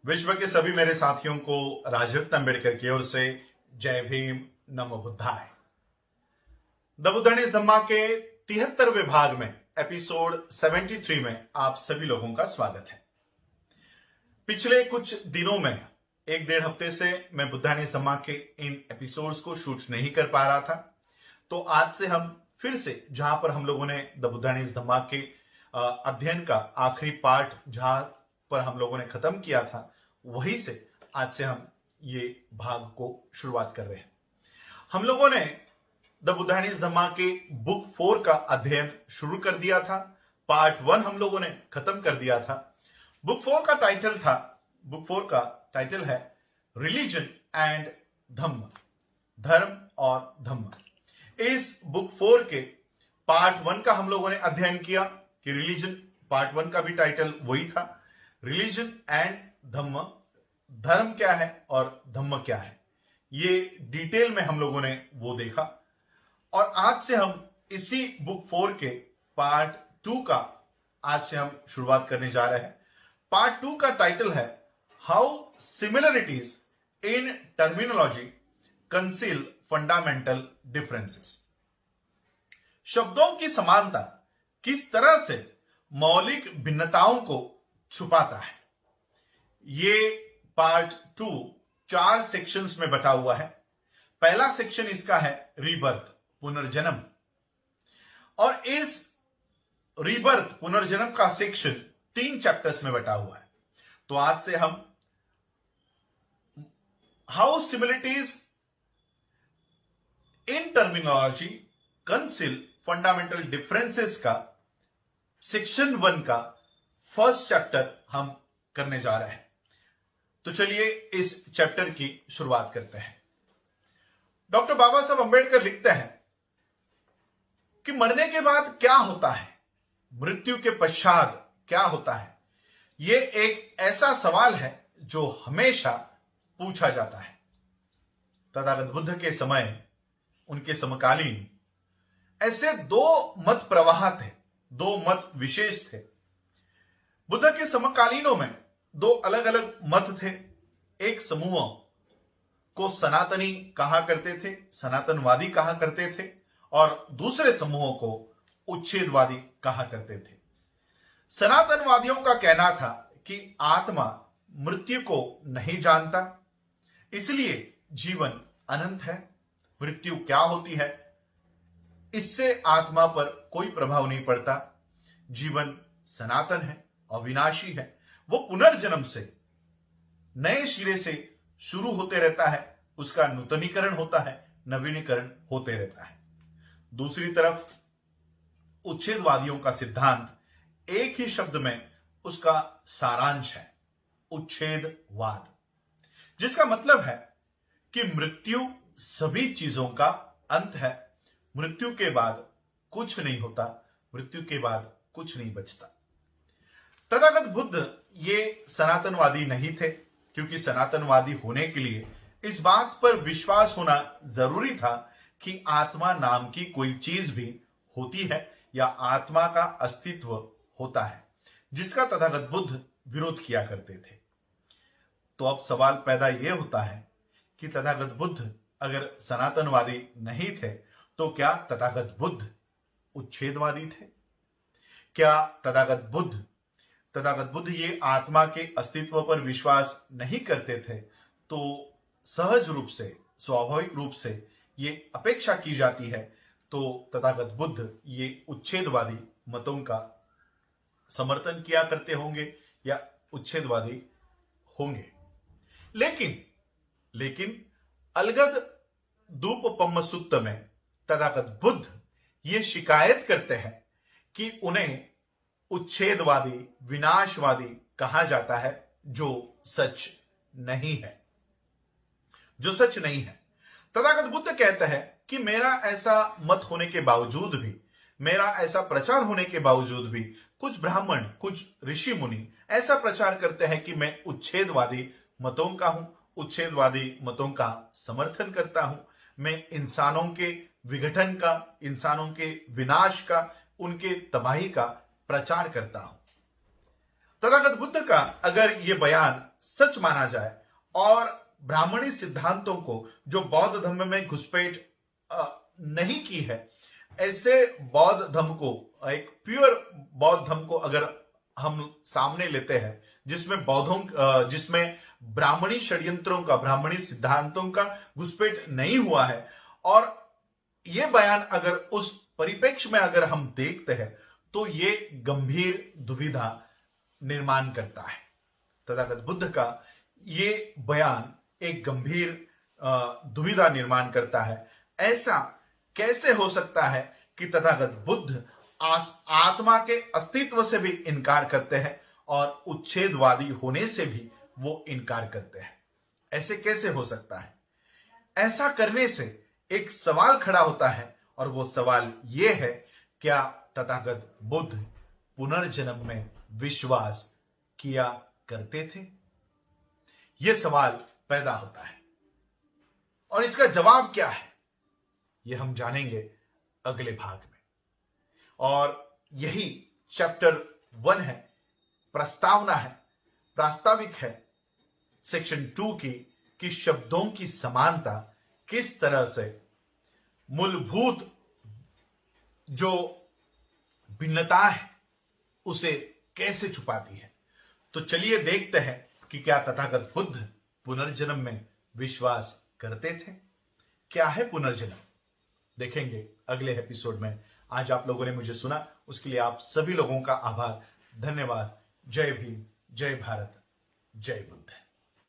विश्व के सभी मेरे साथियों को राजरत्न अम्बेडकर की ओर से जय भीम, नमो बुद्धाय। द बुद्धानीज धम्मा के 73वें भाग में एपिसोड 73 में आप सभी लोगों का स्वागत है। पिछले कुछ दिनों में एक डेढ़ हफ्ते से मैं बुद्धानीज धम्मा के इन एपिसोड्स को शूट नहीं कर पा रहा था, तो आज से हम फिर से जहां पर हम लोगों ने द बुद्धानीज धम्मा के अध्ययन का आखिरी पार्ट जहां पर हम लोगों ने खत्म किया था, वहीं से आज से हम ये भाग को शुरुआत कर रहे हैं। हम लोगों ने द बुद्धानीज धम्मा के बुक 4 का अध्ययन शुरू कर दिया था। पार्ट 1 हम लोगों ने खत्म कर दिया था। बुक 4 का टाइटल है रिलीजन एंड धम्म, धर्म और धम्म। इस बुक 4 के पार्ट 1 का हम लोगों ने अध्ययन किया कि रिलीजन, पार्ट 1 का भी टाइटल वही था, रिलीजन एंड धम्म, धर्म क्या है और धम्म क्या है, ये डिटेल में हम लोगों ने वो देखा। और आज से हम इसी बुक 4 के पार्ट 2 का आज से हम शुरुआत करने जा रहे हैं। पार्ट 2 का टाइटल है how similarities in terminology conceal fundamental differences. शब्दों की समानता किस तरह से मौलिक भिन्नताओं को छुपाता है। ये पार्ट 2 4 सेक्शंस में बटा हुआ है। पहला सेक्शन इसका है रीबर्थ, पुनर्जन्म, और इस रीबर्थ पुनर्जन्म का सेक्शन 3 चैप्टर्स में बटा हुआ है। तो आज से हम how similarities in terminology conceal fundamental differences का सेक्शन 1 का फर्स्ट चैप्टर हम करने जा रहे हैं। तो चलिए इस चैप्टर की शुरुआत करते हैं। डॉक्टर बाबा साहब अंबेडकर लिखते हैं कि मरने के बाद क्या होता है, मृत्यु के पश्चात क्या होता है। यह एक ऐसा सवाल है जो हमेशा पूछा जाता है। तथागत बुद्ध के समय, उनके समकालीन ऐसे 2 मत प्रवाह थे, 2 मत विशेष थे। बुद्ध के समकालीनों में 2 अलग अलग मत थे। एक समूह को सनातनी कहा करते थे, सनातनवादी कहा करते थे, और दूसरे समूह को उच्छेदवादी कहा करते थे। सनातनवादियों का कहना था कि आत्मा मृत्यु को नहीं जानता, इसलिए जीवन अनंत है। मृत्यु क्या होती है, इससे आत्मा पर कोई प्रभाव नहीं पड़ता। जीवन सनातन है, अविनाशी है, वो पुनर्जन्म से नए सिरे से शुरू होते रहता है, उसका नूतनीकरण होता है, नवीनीकरण होते रहता है। दूसरी तरफ उच्छेदवादियों का सिद्धांत एक ही शब्द में उसका सारांश है, उच्छेदवाद, जिसका मतलब है कि मृत्यु सभी चीजों का अंत है। मृत्यु के बाद कुछ नहीं होता, मृत्यु के बाद कुछ नहीं बचता। तथागत बुद्ध ये सनातनवादी नहीं थे, क्योंकि सनातनवादी होने के लिए इस बात पर विश्वास होना जरूरी था कि आत्मा नाम की कोई चीज भी होती है या आत्मा का अस्तित्व होता है, जिसका तथागत बुद्ध विरोध किया करते थे। तो अब सवाल पैदा यह होता है कि तथागत बुद्ध अगर सनातनवादी नहीं थे, तो क्या तथागत बुद्ध उच्छेदवादी थे? क्या तथागत बुद्ध ये आत्मा के अस्तित्व पर विश्वास नहीं करते थे? तो सहज रूप से, स्वाभाविक रूप से ये अपेक्षा की जाती है, तो तथागत बुद्ध ये उच्छेदवादी मतों का समर्थन किया करते होंगे या उच्छेदवादी होंगे। लेकिन अलगद धूपपम्म सुत्त में तथागत बुद्ध ये शिकायत करते हैं कि उन्हें उच्छेदवादी, विनाशवादी कहा जाता है, जो सच नहीं है, तथागत बुद्ध कहते हैं कि मेरा ऐसा मत होने के बावजूद भी, मेरा ऐसा प्रचार होने के बावजूद भी, कुछ ब्राह्मण, कुछ ऋषि मुनि ऐसा प्रचार करते हैं कि मैं उच्छेदवादी मतों का हूं, उच्छेदवादी मतों का समर्थन करता हूं, मैं इंसानों के विघटन का, इंसानों के विनाश का, उनके तबाही का प्रचार करता हूं। तथागत बुद्ध का अगर यह बयान सच माना जाए और ब्राह्मणी सिद्धांतों को जो बौद्ध धर्म में घुसपैठ नहीं की है, ऐसे बौद्ध धर्म को, एक प्योर बौद्ध धर्म को अगर हम सामने लेते हैं जिसमें ब्राह्मणी षड्यंत्रों का, ब्राह्मणी सिद्धांतों का घुसपैठ नहीं हुआ है, और यह बयान अगर उस परिप्रेक्ष्य में अगर हम देखते हैं तो ये गंभीर दुविधा निर्माण करता है। तथागत बुद्ध का ये बयान एक गंभीर दुविधा निर्माण करता है। ऐसा कैसे हो सकता है कि तथागत बुद्ध आत्मा के अस्तित्व से भी इनकार करते हैं और उच्छेदवादी होने से भी वो इनकार करते हैं? ऐसे कैसे हो सकता है? ऐसा करने से एक सवाल खड़ा होता है, और वो सवाल ये है, क्या तथागत बुद्ध पुनर्जन्म में विश्वास किया करते थे? यह सवाल पैदा होता है, और इसका जवाब क्या है यह हम जानेंगे अगले भाग में। और यही चैप्टर 1 है, प्रस्तावना है, प्रास्ताविक है सेक्शन 2 की, कि शब्दों की समानता किस तरह से मूलभूत जो भिन्नता है उसे कैसे छुपाती है। तो चलिए देखते हैं कि क्या तथागत बुद्ध पुनर्जन्म में विश्वास करते थे। क्या है पुनर्जन्म, देखेंगे अगले एपिसोड में। आज आप लोगों ने मुझे सुना, उसके लिए आप सभी लोगों का आभार, धन्यवाद। जय भीम, जय भारत, जय बुद्ध।